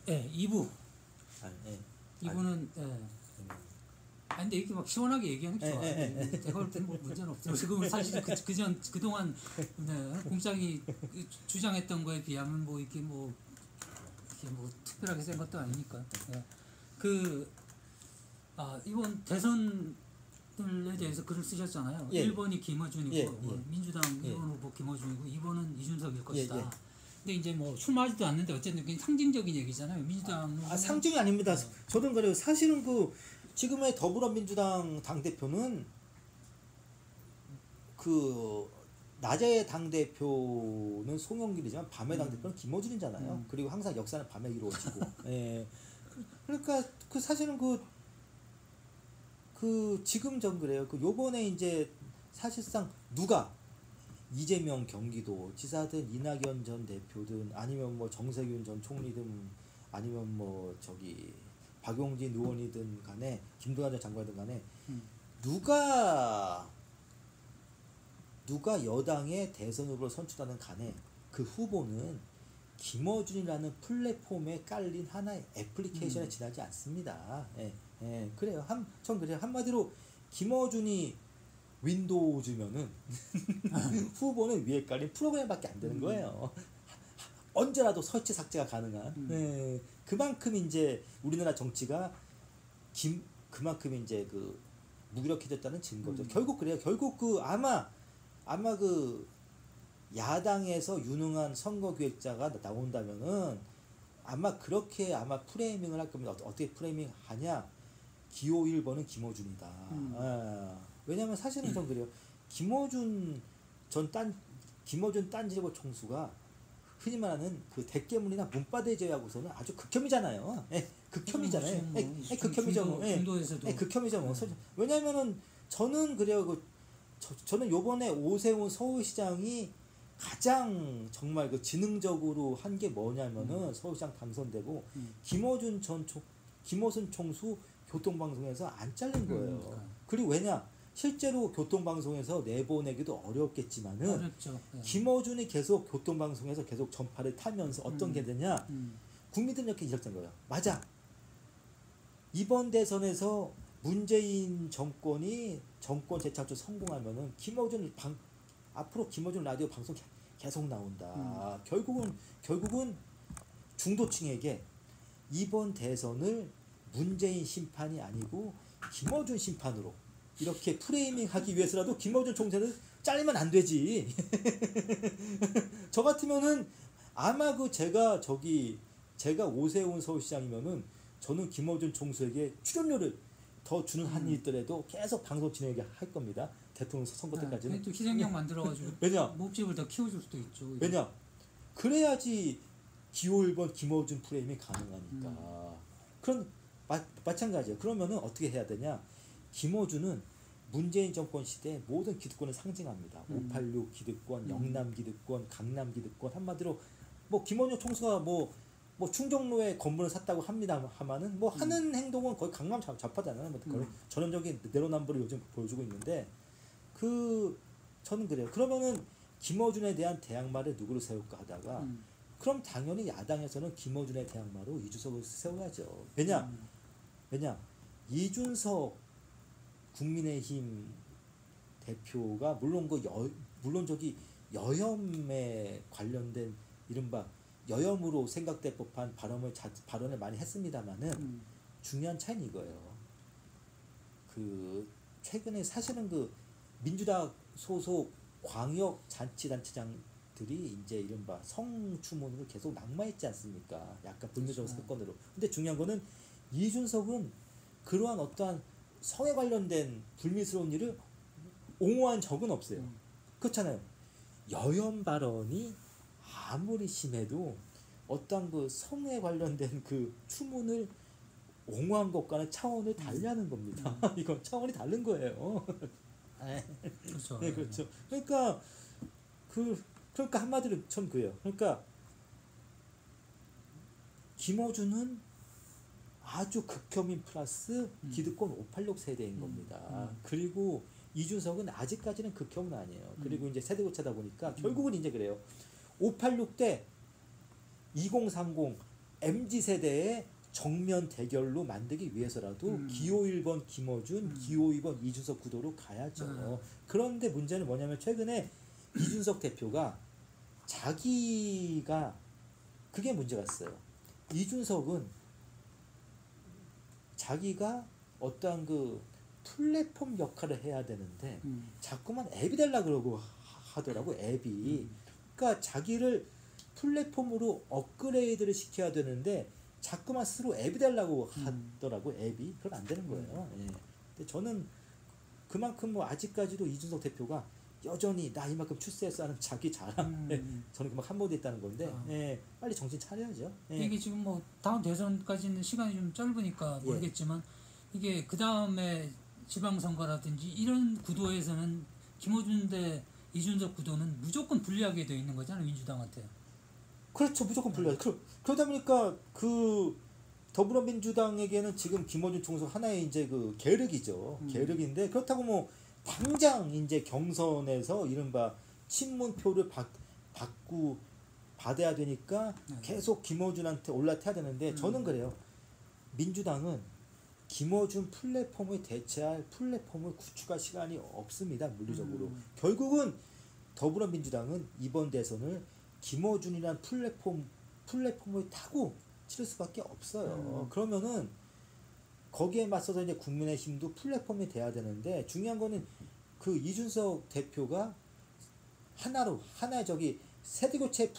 예, 2부. 예. 2부는 아니 근데 이렇게 막 시원하게 얘기하는 게 좋아. 내가 볼 때는 뭐 문제는 없죠. 지금 사실 그동안 공장이 주장했던 거에 비하면 뭐 이렇게 뭐 특별하게 센 것도 아니니까. 예. 이번 대선에 대해서 글을 쓰셨잖아요. 예. 1번이 김어준이고 민주당 1번 후보 김어준이고 2번은 이준석일 것이다. 근데 이제 뭐 술 마시지도 않는데 어쨌든 그게 상징적인 얘기잖아요. 민주당 상징이 아닙니다. 저는 그래요. 사실은 지금의 더불어민주당 당대표는 낮에 당대표는 송영길이지만 밤에 당대표는 김어준이잖아요. 그리고 항상 역사는 밤에 이루어지고. 예. 그러니까 사실은 지금 전 그래요. 요번에 이제 사실상 누가 이재명 경기도 지사든 이낙연 전 대표든 아니면 뭐 정세균 전 총리든 아니면 뭐 박용진 의원이든 간에 김동완 전 장관이든 간에 누가 여당의 대선 후보를 선출하는 간에 그 후보는 김어준이라는 플랫폼에 깔린 하나의 애플리케이션에 지나지 않습니다. 그래요. 전 그래요. 한마디로 김어준이 윈도우즈면은 후보는 위에 깔린 프로그램밖에 안 되는 거예요. 언제라도 설치 삭제가 가능한. 그만큼 이제 우리나라 정치가 그만큼 이제 무기력해졌다는 증거죠. 결국 그래요. 결국 아마 야당에서 유능한 선거기획자가 나온다면은 아마 그렇게 프레이밍을 할 겁니다. 어떻게 프레이밍 하냐? 기호 1번은 김어준이다. 왜냐면 사실은 전 그래요. 김어준 딴지일보 총수가 흔히 말하는 대깨문이나 문바대 제외하고서는 아주 극혐이잖아요. 극혐이잖아요. 극혐이죠. 극혐이죠. 왜냐면은 저는 그래요. 저는 요번에 오세훈 서울시장이 가장 정말 지능적으로 한 게 뭐냐면은 서울시장 당선되고 김어준 총수 교통방송에서 안 잘린 거예요. 그리고 왜냐? 실제로 교통방송에서 내보내기도 어렵겠지만은 어렵죠. 김어준이 계속 교통방송에서 계속 전파를 타면서 어떤 게 되냐? 국민들은 이렇게 이랬던 거예요. 맞아. 이번 대선에서 문재인 정권이 정권 재창출 성공하면은 앞으로 김어준 라디오 방송 계속 나온다. 결국은 중도층에게 이번 대선을 문재인 심판이 아니고 김어준 심판으로 이렇게 프레이밍하기 위해서라도 김어준 총재는 잘리면 안 되지. 저 같으면은 아마 제가 오세훈 서울시장이면은 저는 김어준 총수에게 출연료를 더 주는 한이 있더라도 계속 방송 진행하게 할 겁니다. 대통령 선거 때까지는. 또 희생양 만들어가지고 왜냐? 몹집을 더 키워줄 수도 있죠. 왜냐? 그래야지 기호 1번 김어준 프레임이 가능하니까. 그럼 마찬가지예요. 그러면은 어떻게 해야 되냐? 김어준은 문재인 정권 시대 모든 기득권을 상징합니다. 586 기득권, 영남 기득권, 강남 기득권. 한마디로 김어준 총수가 뭐 충정로에 건물을 샀다고 합니다만은 하는 행동은 거의 강남 좌파잖아요. 전형적인 내로남불을 요즘 보여주고 있는데 저는 그래요. 그러면은 김어준에 대한 대항마를 누구로 세울까 하다가 그럼 당연히 야당에서는 김어준에 대항마로 이준석을 세워야죠. 왜냐? 이준석 국민의힘 대표가 물론 여혐에 관련된 이른바 여혐으로 생각될 법한 발언을 많이 했습니다만은 중요한 차이는 이거예요. 최근에 사실은 민주당 소속 광역 잔치단체장들이 이제 이른바 성추문을 계속 낙마했지 않습니까? 약간 불미스러운 사건으로. 근데 중요한 거는 이준석은 그러한 어떠한 성에 관련된 불미스러운 일을 옹호한 적은 없어요. 그렇잖아요. 여혐 발언이 아무리 심해도 어떤 성에 관련된 추문을 옹호한 것과는 차원을 달리하는 겁니다. 이건 차원이 다른 거예요. 그렇죠. 네, 그렇죠. 그러니까 한마디로 전 그래요. 그러니까 김어준은 아주 극혐인 플러스 기득권 586 세대인 겁니다. 그리고 이준석은 아직까지는 극혐은 아니에요. 그리고 이제 세대 교체다 보니까 결국은 이제 그래요. 586 대 2030 MZ 세대의 정면 대결로 만들기 위해서라도 기호 1번 김어준, 기호 2번 이준석 구도로 가야죠. 그런데 문제는 뭐냐면 최근에 이준석 대표가 자기가 그게 문제가 있어요. 이준석은 자기가 어떠한 그 플랫폼 역할을 해야 되는데 자꾸만 앱이 되려고 그러고 하더라고. 앱이. 그러니까 자기를 플랫폼으로 업그레이드를 시켜야 되는데 자꾸만 스스로 앱이 되려고 하더라고. 앱이. 그럼 안 되는 거예요. 예. 근데 저는 그만큼 뭐 아직까지도 이준석 대표가 여전히 나 이만큼 출세했어 하는 자기 자랑에 저는 그만 한마디 있다는 건데 예, 빨리 정신 차려야죠. 예. 이게 지금 뭐 다음 대선까지는 시간이 좀 짧으니까 모르겠지만 이게 그 다음에 지방선거라든지 이런 구도에서는 김어준 대 이준석 구도는 무조건 불리하게 되어 있는 거잖아요, 민주당한테. 그렇죠, 무조건 불리하죠. 그러다 보니까 그 더불어민주당에게는 지금 김어준 총수 하나의 이제 그 계륵이죠. 계륵인데 그렇다고 뭐 당장 이제 경선에서 이른바 친문표를 받아야 되니까 계속 김어준한테 올라타야 되는데 저는 그래요. 민주당은 김어준 플랫폼을 대체할 플랫폼을 구축할 시간이 없습니다. 물리적으로. 결국은 더불어민주당은 이번 대선을 김어준이란 플랫폼을 타고 치를 수밖에 없어요. 그러면은 거기에 맞서서 이제 국민의힘도 플랫폼이 돼야 되는데 중요한 거는 그 이준석 대표가 하나의 저기 세대교체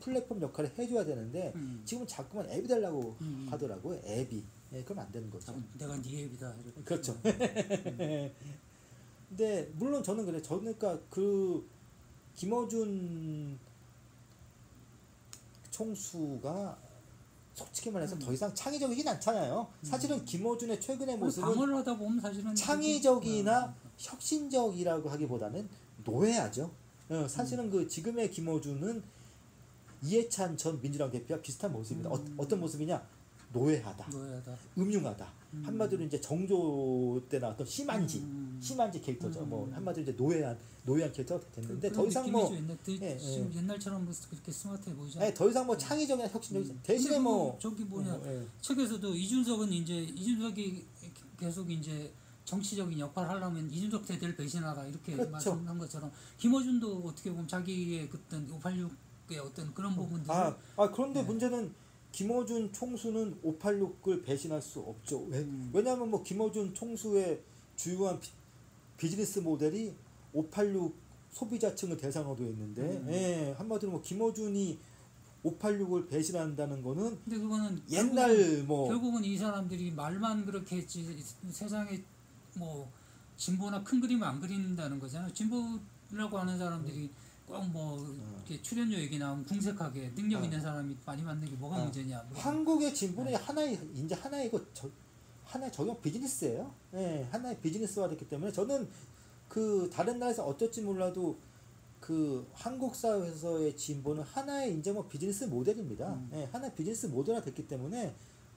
플랫폼 역할을 해줘야 되는데 지금 자꾸만 앱이 되려고 하더라고요. 앱이. 예, 그럼 안 되는 거죠. 내가 네 앱이다. 그렇죠. 근데 물론 저는 그래. 저는 그러니까 그 김어준 총수가 솔직히 말해서 더 이상 창의적이진 않잖아요. 사실은 김어준의 최근의 모습은 방어를 하다 보면 사실은 창의적이나 혁신적이라고 하기보다는 노예하죠. 사실은 그 지금의 김어준은 이해찬 전 민주당 대표와 비슷한 모습입니다. 어떤 모습이냐? 노예하다. 음흉하다. 한마디로 이제 정조 때 나왔던 심한지 캐릭터죠. 뭐 한마디로 이제 노예한 캐릭터가 됐는데 더 이상 뭐 지금 옛날처럼 그렇게 스마트해 보이지 않아요. 더 이상 뭐 창의적이나 혁신적이지 대신에 뭐 저기 뭐냐 책에서도 이준석이 계속 이제 정치적인 역할을 하려면 이준석 세대를 배신하라 이렇게 그렇죠. 말씀한 것처럼 김어준도 어떻게 보면 자기의 그때 586의 어떤 그런 부분들 그런데 문제는 김어준 총수는 586을 배신할 수 없죠. 왜냐하면 뭐 김어준 총수의 주요한 비즈니스 모델이 586 소비자층을 대상으로 했는데 예, 한마디로 뭐 김어준이 586을 배신한다는 거는 근데 그거는 옛날 결국은 이 사람들이 말만 그렇게 했지 세상에 뭐 진보나 큰 그림을 안 그린다는 거잖아요. 진보라고 하는 사람들이 꼭 뭐 이렇게 출연료 얘기 나오면 궁색하게 능력 있는 사람이 많이 만든 게 뭐가 문제냐. 한국의 진보는 하나의 저격 비즈니스예요. 예, 하나의 비즈니스화 됐기 때문에 저는 그 다른 나라에서 어쩔지 몰라도 그 한국 사회에서의 진보는 하나의 이제 뭐 비즈니스 모델입니다. 예, 하나의 비즈니스 모델화 됐기 때문에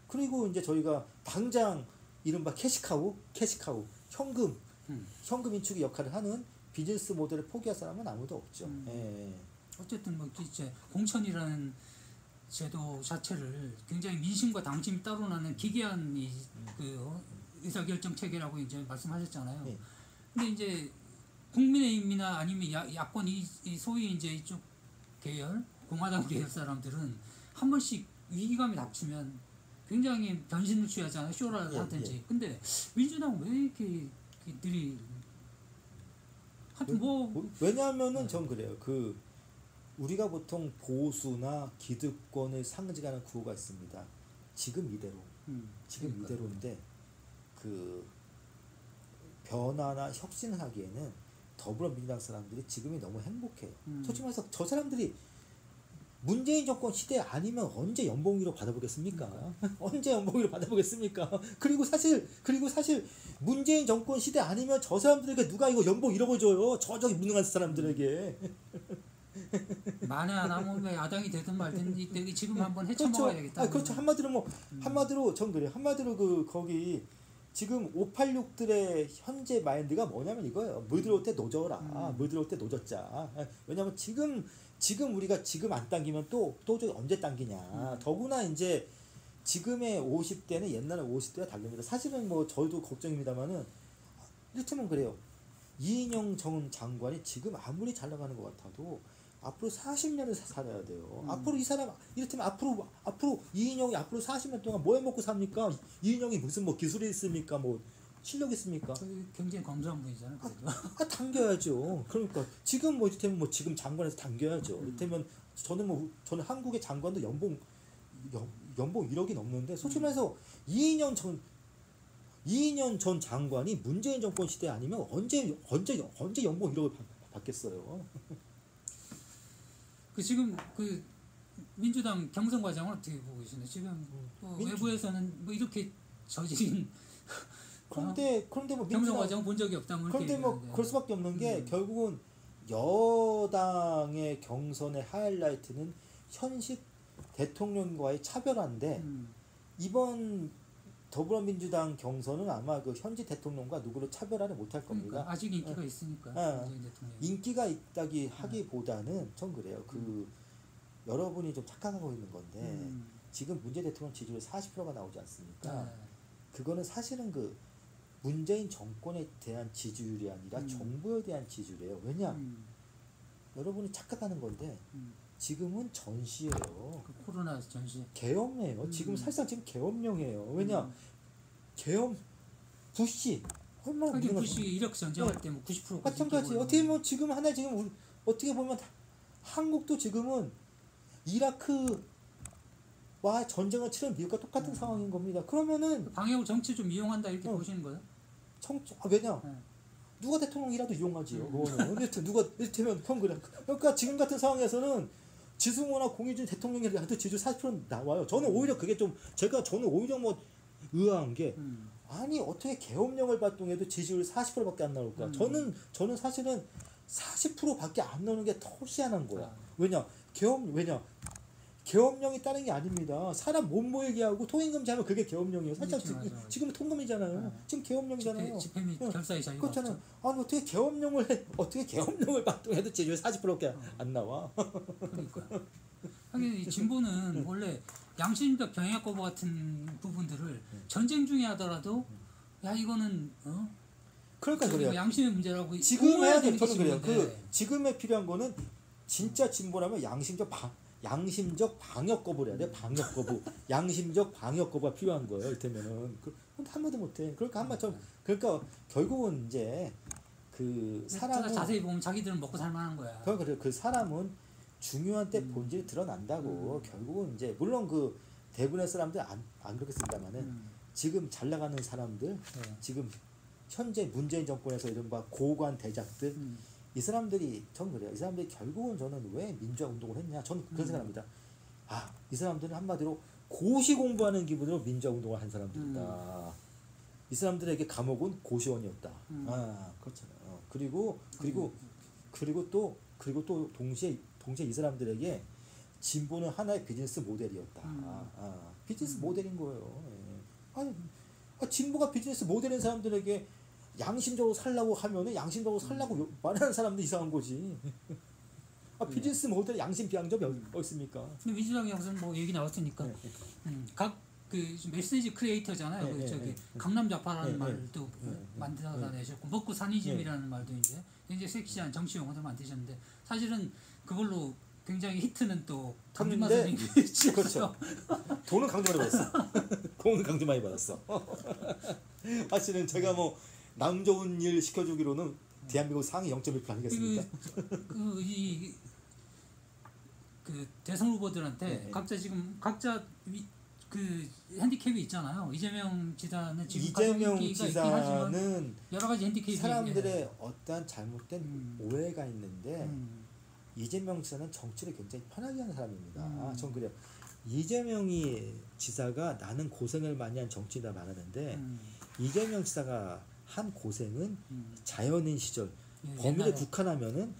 그리고 이제 저희가 당장 이른바 캐시카우 현금 인축의 역할을 하는 비즈니스 모델을 포기할 사람은 아무도 없죠. 예. 어쨌든 뭐 이제 공천이라는 제도 자체를 굉장히 민심과 당심이 따로 나는 기괴한 그 의사결정 체계라고 이제 말씀하셨잖아요. 예. 근데 이제 국민의힘이나 아니면 야권 이 소위 이제 이쪽 계열 공화당 계열 사람들은 한 번씩 위기감이 닥치면 굉장히 변신을 취하잖아요. 쇼를 하든지. 근데 민주당은 왜 이렇게 들이 하여튼 왜냐하면은 전 그래요. 그 우리가 보통 보수나 기득권을 상징하는 구호가 있습니다. 지금 이대로인데 그 변화나 혁신을 하기에는 더불어민주당 사람들이 지금이 너무 행복해요. 솔직히 말해서 저 사람들이 문재인 정권 시대 아니면 언제 연봉1호 받아보겠습니까? 언제 연봉1호 받아보겠습니까? 그리고 사실 문재인 정권 시대 아니면 저 사람들에게 누가 이거 연봉 1억을 줘요? 저기 무능한 사람들에게. 만에 안 하면 왜 야당이 되든 말든 이때 지금 한번 헤쳐먹어야겠다. 그렇죠. 한마디로 전 그래요. 한마디로 거기 지금 586들의 현재 마인드가 뭐냐면 이거예요. 물 들어올 때 노져라. 물 들어올 때 노졌자. 왜냐면 지금 지금 우리가 지금 안 당기면 또 언제 당기냐. 더구나 이제 지금의 50대는 옛날에 50대가 다릅니다. 사실은 뭐 저도 걱정입니다만은 이를테면 그래요. 이인영 전 장관이 지금 아무리 잘 나가는 것 같아도 앞으로 40년을 살아야 돼요. 앞으로 이 사람 이를테면 앞으로 이인영이 앞으로 40년 동안 뭐 해먹고 삽니까? 이인영이 무슨 뭐 기술이 있습니까? 뭐 실력 있습니까? 굉장히 검소한 분이잖아요. 당겨야죠. 그러니까 지금 뭐 이를테면 뭐 지금 장관에서 당겨야죠. 이를테면 저는 한국의 장관도 연봉 1억이 넘는데 솔직히 말해서 이인영 전 장관이 문재인 정권 시대 아니면 언제 연봉 1억을 받겠어요. 지금 민주당 경선 과정을 어떻게 보고 계시나요? 지금 외부에서는 뭐 이렇게 저지른 그런데 뭐 경선 과정 본 적이 없다. 그런데 뭐 그럴 수밖에 없는 게 결국은 여당의 경선의 하이라이트는 현직 대통령과의 차별화인데 이번 더불어민주당 경선은 아마 그 현직 대통령과 누구를 차별화를 못할 겁니다. 그러니까 아직 인기가 있으니까 인기가 있다기 하기보다는 전 그래요. 여러분이 좀 착각하고 있는 건데 지금 문재인 대통령 지지율 40%가 나오지 않습니까? 그거는 사실은 그 문재인 정권에 대한 지지율이 아니라 정부에 대한 지지율이에요. 왜냐? 여러분이 착각하는 건데 지금은 전시예요. 코로나 전시. 계엄이에요. 지금 사실상 지금 계엄령이에요. 왜냐? 계엄 부시 얼마나 부시 이력 전쟁할 때 뭐 90%. 마찬가지. 어떻게 보면 지금 어떻게 보면 한국도 지금은 이라크와 전쟁을 치른 미국과 똑같은 상황인 겁니다. 그러면은 방역 정치 좀 이용한다 이렇게 보시는 거예요? 왜냐? 누가 대통령이라도 이용하지요. 그거는 이를테면 형 그래. 그러니까 지금 같은 상황에서는 지승호나 공희준 대통령이라도 지지율 40% 나와요. 저는 오히려 그게 저는 오히려 뭐 의아한 게 아니 어떻게 계엄령을 발동해도 지지율 40%밖에 안 나올까? 저는 사실은 40%밖에 안 나오는 게 더 희한한 거야. 왜냐? 계엄령이 다른 게 아닙니다. 사람 못 모이게 하고 통행금지하면 그게 계엄령이에요. 사실 지금 통금이잖아요. 지금 계엄령이잖아요. 집회 및 결사의 자유가 그렇잖아요. 아니 어떻게 계엄령을 발동해도 지지율 40%밖에 안 나와. 그러니까. 하긴 이 진보는 원래 양심적 병역 거부 같은 부분들을 전쟁 중에 하더라도 야 이거는 그러니까 그래요. 양심의 문제라고 지금 해야 될 저는 그래요. 지금에 필요한 거는 진짜 진보라면 양심적 방역 거부를 해야 돼. 방역 거부. 양심적 방역 거부가 필요한 거예요. 이를테면은 한마디 못해. 그러니까 결국은 이제 사람은 자세히 보면 자기들은 먹고 살만한 거야. 그래 그 사람은 중요한 때 본질이 드러난다고. 결국은 이제 물론 대부분의 사람들 안 그렇겠습니다만은 지금 잘 나가는 사람들 지금 현재 문재인 정권에서 이른바 고관 대작들 이 사람들이 전 그래요. 이 사람들이 결국은 저는 왜 민주화 운동을 했냐. 저는 그런 생각합니다. 이 사람들은 한마디로 고시 공부하는 기분으로 민주화 운동을 한 사람들이다. 이 사람들에게 감옥은 고시원이었다. 그렇잖아요. 그리고 또 동시에 이 사람들에게 진보는 하나의 비즈니스 모델이었다. 비즈니스 모델인 거예요. 진보가 비즈니스 모델인 사람들에게 양심적으로 살라고 하면은 양심적으로 살라고 말하는 사람도 이상한 거지. 비즈니스 모델 양심 비양점이 어디 있습니까? 근데 민주당이 무슨 뭐 얘기 나왔으니까 각 메시지 크리에이터잖아요. 강남 좌파라는 말도 만들어내셨고 먹고 사니즘이라는 말도 이제 굉장히 섹시한 정치 용어도 만드셨는데 사실은 그걸로 굉장히 히트는 또 강준마 선생님이 그렇죠. 돈은 강조 많이 받았어. 사실은 제가 뭐 남 좋은 일 시켜주기로는 대한민국 상위 0.1% 아니겠습니까? 대선 후보들한테 각자 핸디캡이 있잖아요. 이재명 지사는 여러 가지 핸디캡이 사람들의 어떠한 잘못된 오해가 있는데 이재명 지사는 정치를 굉장히 편하게 하는 사람입니다. 전 그래요. 이재명이 지사가 나는 고생을 많이 한 정치인이다 말하는데 이재명 지사가 한 고생은 자연인 시절 범위를 국한하면은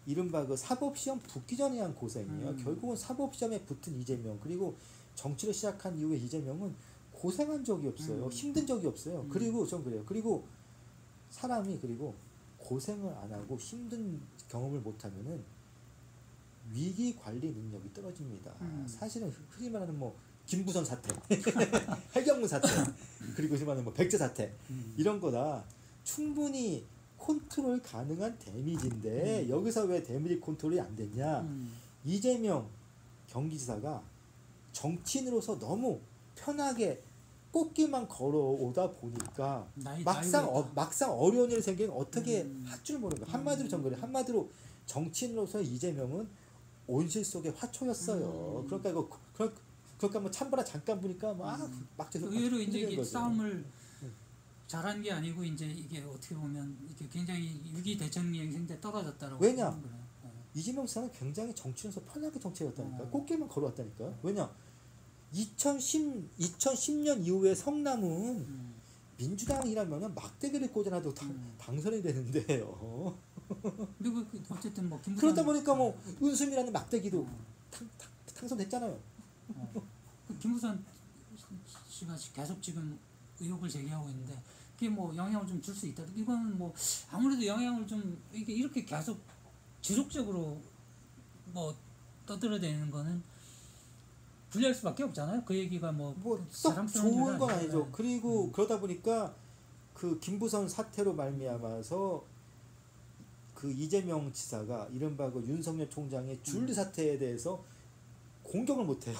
이른바 사법시험 붙기 전에 한 고생이에요. 결국은 사법시험에 붙은 이재명 그리고 정치를 시작한 이후에 이재명은 고생한 적이 없어요. 힘든 적이 없어요. 그리고 전 그래요. 그리고 사람이 고생을 안 하고 힘든 경험을 못 하면은 위기 관리 능력이 떨어집니다. 사실은 흔히 말하는 뭐 김부선 사태, 해경문 사태, 그리고 흔히 말하는 뭐 백제 사태 이런 거다 충분히 컨트롤 가능한 데미지인데 여기서 왜 데미지 컨트롤이 안 됐냐? 이재명 경기지사가 정치인으로서 너무 편하게 꽃길만 걸어오다 보니까 막상 어려운 일이 생기면 어떻게 할 줄 모르는 거야. 한마디로 정거래. 한마디로 정치인으로서 이재명은 온실 속의 화초였어요. 그러니까 뭐 찬바람 잠깐 부니까 막 의외로 이제 이게 싸움을 잘한 게 아니고 이제 이게 어떻게 보면 이게 굉장히 위기 대처능력이 굉장히 떨어졌다라고. 왜냐? 이재명 지사는 굉장히 정치인으로서 편하게 정치해왔다니까. 꽃길만 걸어왔다니까. 왜냐? 2010년 이후에 성남은 민주당이라면 막대기를 꽂아놔도 당선이 되는데요. 그리고 어쨌든 뭐 김부선 그러다 보니까 뭐 은수미라는 막대기도 당선됐잖아요. 김부선 씨가 계속 지금 의혹을 제기하고 있는데 그게 뭐 영향을 좀 줄 수 있다. 이거는 뭐 아무래도 영향을 좀 이렇게 계속 지속적으로 뭐 떠들어대는 거는 불리할 수밖에 없잖아요. 그 얘기가 썩 좋은 건 아니죠. 그리고 그러다 보니까 그 김부선 사태로 말미암아서 그 이재명 지사가 이른바 그 윤석열 총장의 줄리 사태에 대해서 공격을 못해요.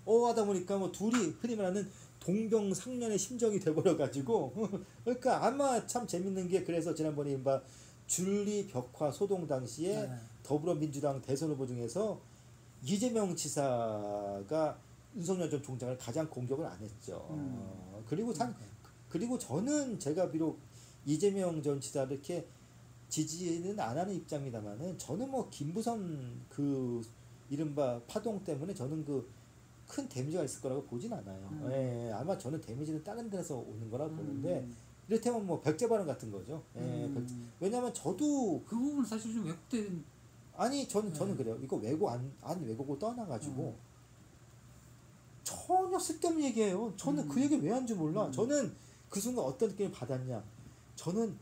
하다 보니까 뭐 둘이 흔히 말하는 동병상련의 심정이 돼버려가지고 그러니까 아마 참 재밌는 게 그래서 지난번에 이른바 줄리 벽화 소동 당시에 더불어민주당 대선 후보 중에서 이재명 지사가 윤석열 전 총장을 가장 공격을 안 했죠. 그리고 저는 제가 비록 이재명 전 지사를 이렇게 지지는 안 하는 입장입니다만은 저는 뭐 김부선 그 이른바 파동 때문에 저는 그 큰 데미지가 있을 거라고 보진 않아요. 예, 아마 저는 데미지는 다른 데서 오는 거라고 보는데 이를테면 뭐 백제 발언 같은 거죠. 왜냐하면 저도 그 부분 사실 좀 왜곡된. 아니 저는 그래요. 이거 왜곡 안 왜곡을 떠나가지고 전혀 쓸데없는 얘기예요. 저는 그 얘기 왜 하는지 몰라. 저는 그 순간 어떤 느낌을 받았냐. 저는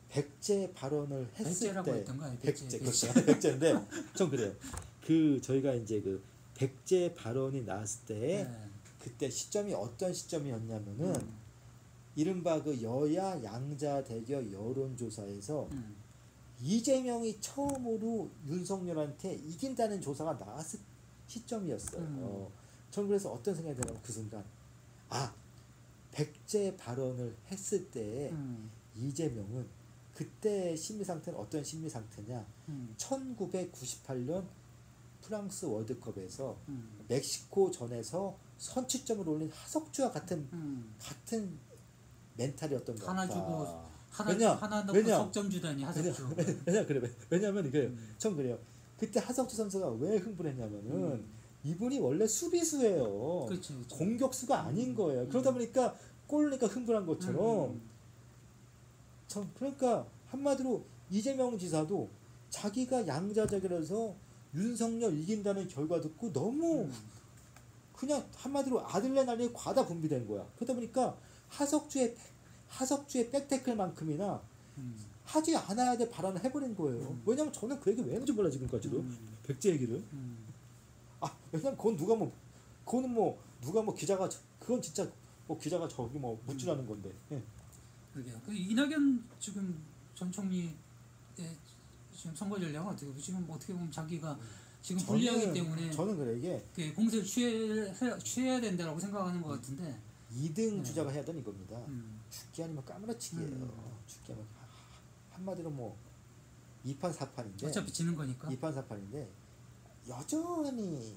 백제 발언을 했을 백제라고 했던 거 아니에요? 백제인데 전 그래요. 그 저희가 이제 그 백제 발언이 나왔을 때 그때 시점이 어떤 시점이었냐면은 이른바 그 여야 양자 대결 여론조사에서 이재명이 처음으로 윤석열한테 이긴다는 조사가 나왔을 시점이었어요. 전 그래서 어떤 생각이 들냐면 그 순간 백제 발언을 했을 때 이재명은 그때 심리 상태는 어떤 심리 상태냐? 1998년 프랑스 월드컵에서 멕시코전에서 선취점을 올린 하석주와 같은 멘탈이었던 것 같다. 하나 주고 하나 넣고 석점 주다니 하석주. 왜냐면 이게 전 그래요. 그때 하석주 선수가 왜 흥분했냐면은 이분이 원래 수비수예요. 그렇죠. 공격수가 아닌 거예요. 그러다 보니까 골니까 흥분한 것처럼 그러니까 한마디로 이재명 지사도 자기가 양자택일에서 윤석열 이긴다는 결과 듣고 너무 그냥 한마디로 아들내 날리에 과다 분비된 거야. 그러다 보니까 하석주의 백태클만큼이나 하지 않아야 될 발언을 해버린 거예요. 왜냐면 저는 그 얘기 왜 했는지 몰라 지금까지도 백제 얘기를. 왜냐면 그건 누가 뭐 기자가 그건 진짜 뭐 기자가 저기 뭐 묻지라는 건데. 그러게요. 그 이낙연 지금 전 총리의 지금 선거 전략은 지금 어떻게 보면 자기가 지금 불리하기 때문에 저는 그래 이게 공세를 취해야 된다라고 생각하는 것 같은데 2등 주자가 해야 되는 이겁니다. 죽기 아니면 까무러치기예요. 죽기 아니면 한마디로 뭐 2판 4판인데 어차피 지는 거니까 2판 4판인데 여전히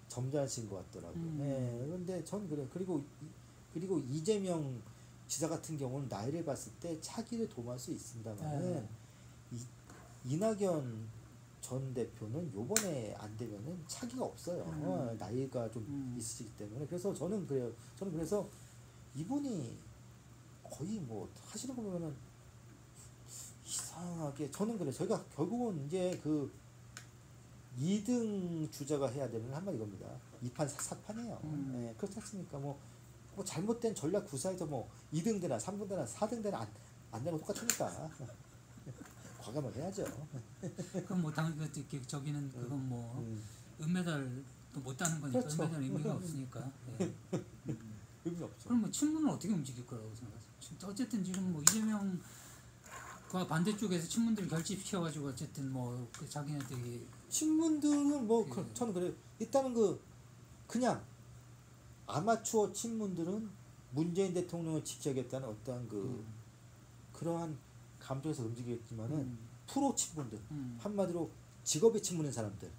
점잖으신 것 같더라고. 그런데 전 그래. 그리고 이재명 지사 같은 경우는 나이를 봤을 때 차기를 도모할 수 있습니다만은 이낙연 전 대표는 요번에 안 되면은 차기가 없어요. 나이가 좀 있으시기 때문에. 그래서 저는 그래요. 저는 그래서 이분이 거의 뭐 하시는 거 보면은 이상하게 저는 그래요. 저희가 결국은 이제 그 2등 주자가 해야 되는 한마디 이겁니다. 2판 4판이에요. 그렇지 않습니까? 뭐 잘못된 전략 구사에서 뭐 2등 되나 3등 되나 4등 되나 안 되면 똑같으니까. 과감하게 해야죠. 그럼 뭐 당연히 저기는 그건 뭐 은메달도 못 따는 거니까 그렇죠. 은메달 의미가 없으니까. 예. 의미 없죠. 그럼 뭐 친문은 어떻게 움직일 거라고 생각하세요? 어쨌든 지금 뭐 이재명과 반대쪽에서 친문들을 결집시켜가지고 어쨌든 뭐 그 자기네들이 친문들은 뭐 저는 그래요. 일단은 그냥 아마추어 친문들은 문재인 대통령을 지켜야겠다는 어떠한 그러한 감정에서 움직이겠지만은 프로 친문들 한마디로 직업이 친문인 사람들,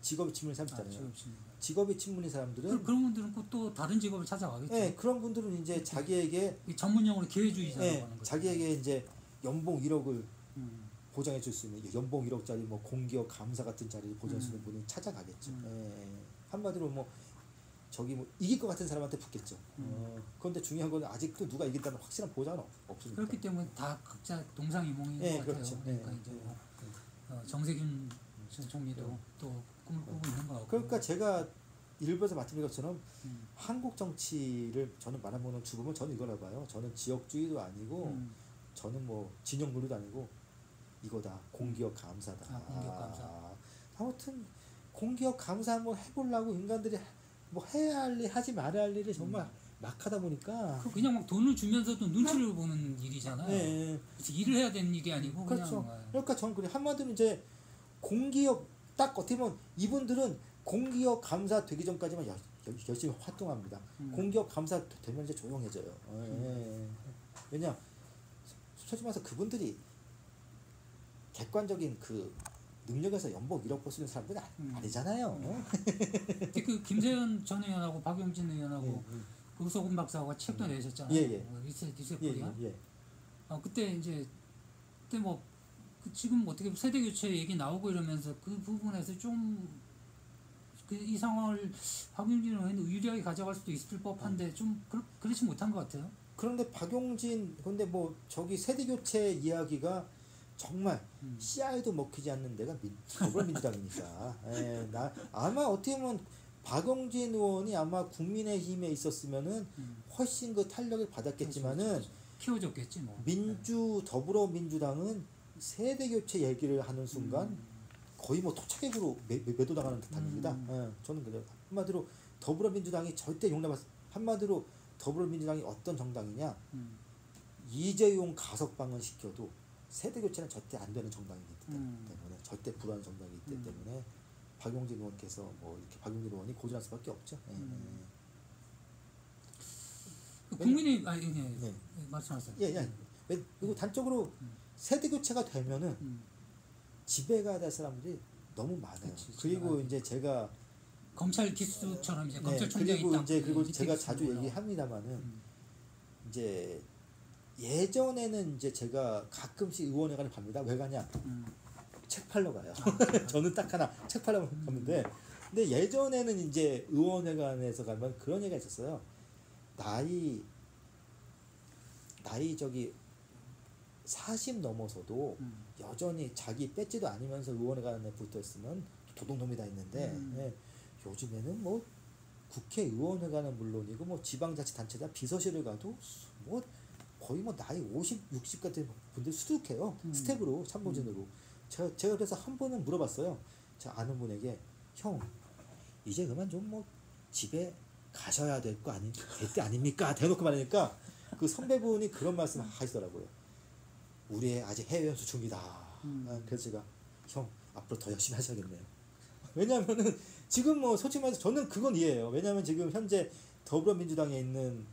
직업이 친문인 사람들 있잖아요. 직업이 친문인 사람들은 그런 분들은 또 다른 직업을 찾아가겠죠. 그런 분들은 이제 자기에게 전문용어로 기회주의자라고 하는 거죠. 자기에게 이제 연봉 1억을 보장해 줄 수 있는 연봉 1억짜리 뭐 공기업 감사 같은 자리를 보장해 줄 수 있는 분이 찾아가겠죠. 한마디로 뭐 저기 뭐 이길 것 같은 사람한테 붙겠죠. 그런데 중요한 건 아직도 누가 이긴다는 확실한 보장은 없으니까. 그렇기 때문에 다 각자 동상이몽인 것 같아요. 그렇죠. 그러니까 이제 뭐 정세균 전 총리도 또 꿈을 꾸고 있는 거 같고. 그러니까 제가 일부에서 말씀드린 것처럼 한국 정치를 저는 말하면 죽으면 저는 이거라 봐요. 저는 지역주의도 아니고 저는 뭐 진영론도 아니고 이거다. 공기업 감사다. 공기업 감사. 아무튼 공기업 감사 한번 해보려고 인간들이 뭐 해야 할 일 하지 말아야 할 일이 정말 막 하다 보니까 그냥 막 돈을 주면서도 눈치를 보는 일이잖아요. 일을 해야 되는 일이 아니고 그렇죠. 그냥 그러니까 저는 그래 한마디로 이제 공기업 딱 어떻게 보면 이분들은 공기업 감사 되기 전까지만 열심히 활동합니다. 공기업 감사 되면 이제 조용해져요. 왜냐 솔직히 말해서 그분들이 객관적인 그 능력에서 연봉 1억 벌 수 있는 사람들은 아니잖아요. 그 김세현 전 의원하고 박용진 의원하고 그 우석훈 박사가 책도 내셨잖아요. 리셋코리아. 그때 이제 그때 뭐 지금 어떻게 세대 교체 얘기 나오고 이러면서 그 부분에서 좀 이 상황을 박용진 의원이 유리하게 가져갈 수도 있을 법한데 좀 그렇지 못한 것 같아요. 그런데 박용진 근데 뭐 저기 세대 교체 이야기가 정말 씨알도 먹히지 않는 데가 더불어민주당이니까. 나 아마 어떻게 보면 박용진 의원이 아마 국민의힘에 있었으면은 훨씬 그 탄력을 받았겠지만은 키워줬겠지 뭐. 더불어민주당은 세대 교체 얘기를 하는 순간 거의 뭐 토착액으로 매도당하는 듯합니다. 저는 그래요. 한마디로 더불어민주당이 절대 한마디로 더불어민주당이 어떤 정당이냐? 이재용 가석방을 시켜도 세대 교체는 절대 안 되는 정당이기 때문에 절대 불안한 정당이기 때문에 박용진 의원께서 뭐 이렇게 박용진 의원이 고전할 수밖에 없죠. 국민의 말씀하세요. 그리고 단적으로 세대 교체가 되면은 집에 가야 될 사람들이 너무 많아요. 그리고 이제 제가 검찰 기수처럼 이제 검찰총장이 그리고 제가 자주 얘기합니다만은 이제 예전에는 이제 제가 가끔씩 의원회관에 갑니다. 왜 가냐? 책 팔러 가요. 저는 딱 하나 책 팔러 갔는데, 근데 예전에는 이제 의원회관에서 가면 그런 얘기가 있었어요. 나이 저기 40 넘어서도 여전히 자기 뺏지도 않으면서 의원회관에 붙어 있으면 도둑놈이 다 있는데 요즘에는 뭐 국회의원회관은 물론이고 뭐 지방자치단체장 비서실을 가도 뭐 거의 뭐 나이 50, 60 같은 분들 수두룩해요. 스텝으로 참모진으로. 제가 그래서 한 번은 물어봤어요. 제가 아는 분에게 형 이제 그만 좀 뭐 집에 가셔야 될 때 아닙니까? 대놓고 말하니까 그 선배분이 그런 말씀 하시더라고요. 우리 애 아직 해외 연수 중이다. 그래서 제가 형 앞으로 더 열심히 하셔야겠네요. 왜냐하면은 지금 뭐 솔직히 말해서 저는 그건 이해해요. 왜냐하면 지금 현재 더불어민주당에 있는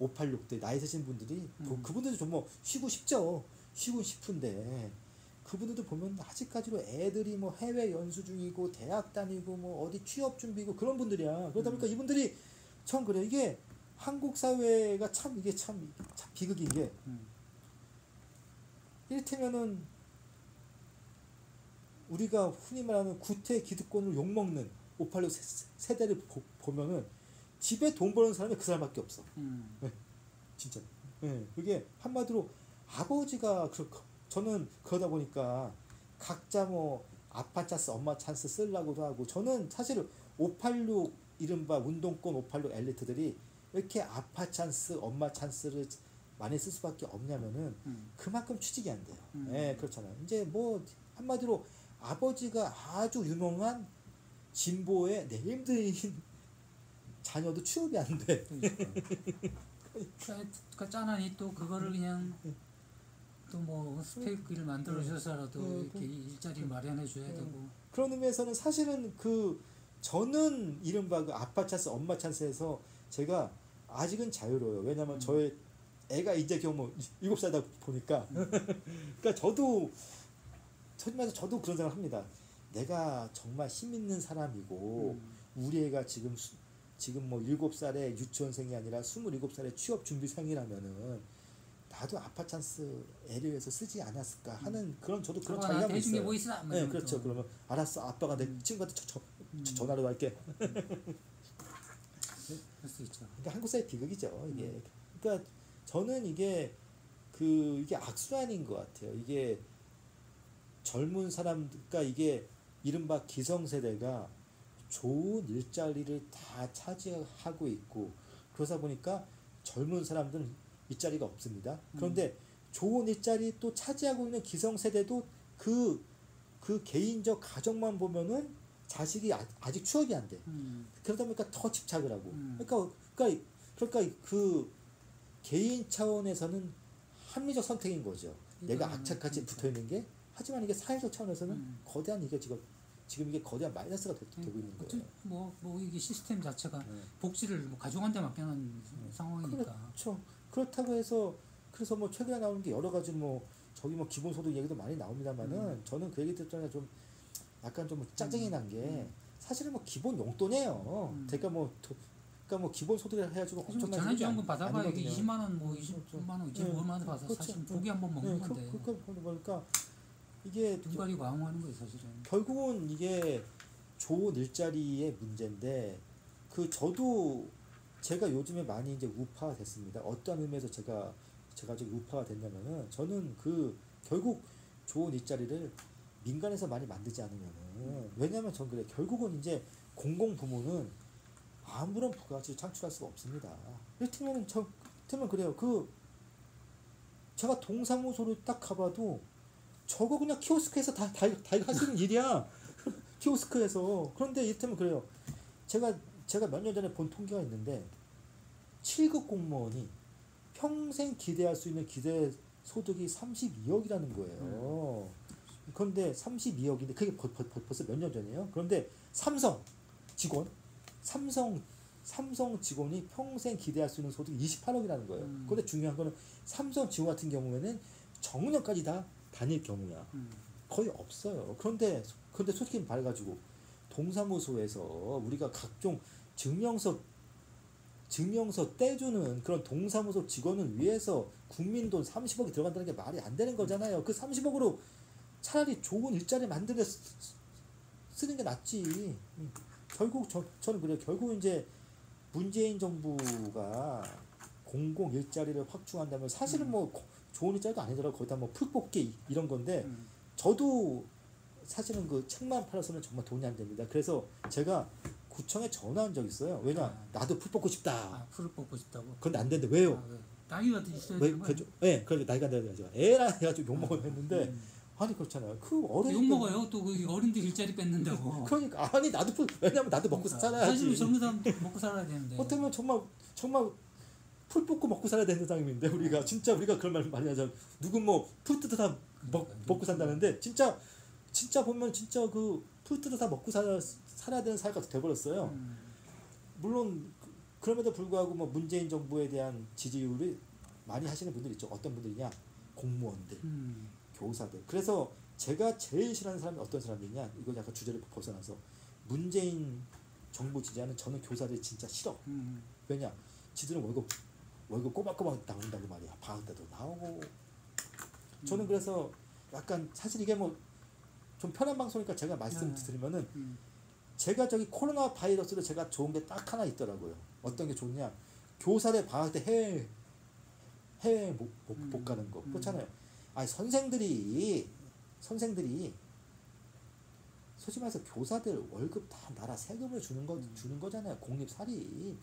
586대 나이 드신 분들이 그분들도 좀 뭐 쉬고 싶죠. 쉬고 싶은데 그분들도 보면 아직까지도 애들이 뭐 해외 연수 중이고 대학 다니고 뭐 어디 취업 준비고 그런 분들이야. 그러다 보니까 이분들이 참 그래. 이게 한국 사회가 참 이게 참 비극인 게 이를테면은 우리가 흔히 말하는 구태 기득권으로 욕먹는 586 세대를 보면은 집에 돈 버는 사람이 그 사람밖에 없어. 진짜. 그게 한마디로 아버지가 저는 그러다 보니까 각자 뭐 아빠 찬스, 엄마 찬스 쓰려고도 하고 저는 사실 586 이른바 운동권 586 엘리트들이 이렇게 아빠 찬스, 엄마 찬스를 많이 쓸 수밖에 없냐면은 그만큼 취직이 안 돼요. 음. 예, 그렇잖아요. 이제 뭐 한마디로 아버지가 아주 유명한 진보의 네임드인 자녀도 취업이 안 돼. 그러니까 짠하니 또 그거를 그냥 또 뭐 스테이크를 만들어 주셔서라도 이렇게 일자리 마련해 줘야 되고. 그런 의미에서는 사실은 그 저는 이른바 그 아빠 찬스, 엄마 찬스에서 제가 아직은 자유로워요. 왜냐면 저의 애가 이제 겨우 뭐 7살이다 보니까 그러니까 저도 솔직히 말해서 저도 그런 생각을 합니다. 내가 정말 힘 있는 사람이고 우리 애가 지금 뭐 7살의 유치원생이 아니라 27살의 취업 준비생이라면은 나도 아빠 찬스 애를 위해서 쓰지 않았을까 하는 그런 저도 그런 자괴감이 해준 게 있어요. 뭐 있어? 네, 그렇죠. 그러면 알았어, 아빠가 내 친구한테 전화로 할게. 그럴 수 있죠. 그러니까 한국 사회 비극이죠. 이게. 그러니까 저는 이게 이게 악순환인 것 같아요. 이게 젊은 사람, 그러니까 이게 이른바 기성세대가 좋은 일자리를 다 차지하고 있고 그러다 보니까 젊은 사람들은 일자리가 없습니다. 그런데 좋은 일자리 또 차지하고 있는 기성세대도 그 개인적 가정만 보면은 자식이 아직 취업이 안 돼. 그러다 보니까 더 집착을 하고. 그러니까 그 개인 차원에서는 합리적 선택인 거죠. 내가 악착같이 붙어 있는 게. 하지만 이게 사회적 차원에서는 거대한 이게 지금 이게 거대한 마이너스가 되고 있는 거예요. 뭐 이게 시스템 자체가 복지를 뭐 가족한테 맡겨놓은 상황이니까. 그렇죠. 그렇다고 해서 그래서 뭐 최근에 나오는 게 여러 가지 뭐 저기 뭐 기본소득 얘기도 많이 나옵니다만은 저는 그 얘기 듣자마자 좀 약간 좀 짜증이 난 게 사실은 뭐 기본 용돈이에요. 그러니까 뭐 기본소득을 해가지고 엄청난 재난지원금 받아봐야 이게 20만 원, 뭐 20만 원, 25만 원 받아서 그렇죠. 사실 고기 한 번 먹는 건데. 그러니까 이게 눈 가리고 방어하는 거예요, 사실은. 결국은 이게 좋은 일자리의 문제인데 저도 제가 요즘에 많이 이제 우파가 됐습니다. 어떤 의미에서 제가 좀 우파가 됐냐면은 저는 결국 좋은 일자리를 민간에서 많이 만들지 않으면은 왜냐면 전 그래 결국은 이제 공공 부문은 아무런 부가가치를 창출할 수가 없습니다. 이를테면 그래요. 제가 동사무소를 딱 가봐도 저거 그냥 키오스크에서 다 하시는 일이야. 키오스크에서. 그런데 이를테면 그래요. 제가 몇 년 전에 본 통계가 있는데 7급 공무원이 평생 기대할 수 있는 기대 소득이 32억이라는 거예요. 그런데 32억인데 그게 벌써 몇 년 전이에요. 그런데 삼성 직원이 평생 기대할 수 있는 소득이 28억이라는 거예요. 그런데 중요한 거는 삼성 직원 같은 경우에는 정년까지 다 다닐 경우야. 거의 없어요. 그런데 솔직히 말해가지고 동사무소에서 우리가 각종 증명서 떼주는 그런 동사무소 직원을 위해서 국민 돈 30억이 들어간다는 게 말이 안 되는 거잖아요. 그 30억으로 차라리 좋은 일자리 만들어 쓰는 게 낫지. 결국 저는 그래요. 결국 이제 문재인 정부가 공공 일자리를 확충한다면 사실은 뭐 좋은 일자리도 아니더라고. 거기다 뭐 풀뽑기 이런 건데 저도 사실은 그 책만 팔아서는 정말 돈이 안 됩니다. 그래서 제가 구청에 전화한 적 있어요. 왜냐 나도 풀 뽑고 싶다. 풀을 뽑고 싶다고. 근데 안 되는데 왜요? 나이가 있어야 왜 되는 거예요? 네, 그러니까 나이가 돼가지고 에라 해가지고 욕 먹었는데 아니 그렇잖아요. 그 어른이 욕 먹어요. 또 그 어른들 일자리 뺏는다고. 그러니까 아니 왜냐면 나도 먹고 살아야지. 사실 젊은 사람도 먹고 살아야 되는데. 어쩌면 정말 풀 뽑고 먹고 살아야 되는 사람인데 우리가 진짜 우리가 그런 말 많이 하잖아. 누군 뭐 풀 뜯어 다 먹고 산다는데 진짜 보면 진짜 그 풀 뜯어 다 먹고 살아야 되는 사회가 돼버렸어요. 물론 그럼에도 불구하고 뭐 문재인 정부에 대한 지지율이 많이 하시는 분들 있죠. 어떤 분들이냐? 공무원들, 교사들. 그래서 제가 제일 싫어하는 사람이 어떤 사람이냐? 이거 약간 주제를 벗어나서 문재인 정부 지지하는 저는 교사들이 진짜 싫어. 왜냐? 지들은 월급 꼬박꼬박 나온다고 말이야. 방학 때도 나오고. 저는 그래서 약간 사실 이게 뭐 좀 편한 방송이니까 제가 말씀드리면은 제가 저기 코로나 바이러스로 제가 좋은 게 딱 하나 있더라고요. 어떤 게 좋냐? 교사들 방학 때 해외 못 가는 거. 그렇잖아요. 아니 선생들이 솔직히 말해서 교사들 월급 다 나라 세금을 주는 거잖아요. 공립사립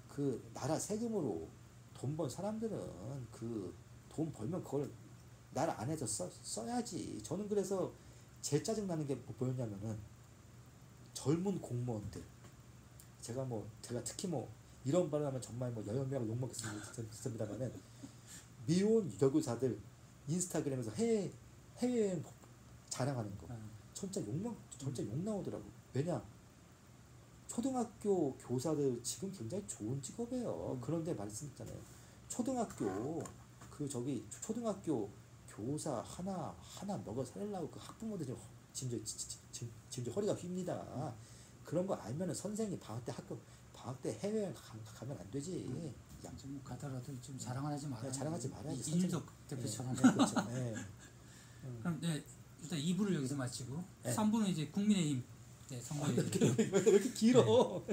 그 나라 세금으로 돈 번 사람들은 그 돈 벌면 그걸 나라 안에서 써야지. 저는 그래서 제일 짜증 나는 게 뭐였냐면은 젊은 공무원들, 제가 특히 이런 발언 하면 정말 여연명을 욕먹겠습니다만은 미혼 여교사들 인스타그램에서 해외여행 자랑하는 거 진짜 욕 나오더라고. 왜냐, 초등학교 교사들 지금 굉장히 좋은 직업이에요. 그런데 말씀드렸잖아요. 초등학교 초등학교 교사 하나 먹어 살려고 그 학부모들 지금 허리가 휩니다. 그런 거 알면은 선생님 방학 때 해외여행 가면 안 되지. 좀 가더라도 좀 자랑을 하지 말아야. 자랑하지 말아야지. 이준석 대표처럼. 네, 그렇죠. 네. 그럼 일단 2부를 여기서 마치고 네. 3부는 이제 국민의힘 선거에 왜 이렇게 길어?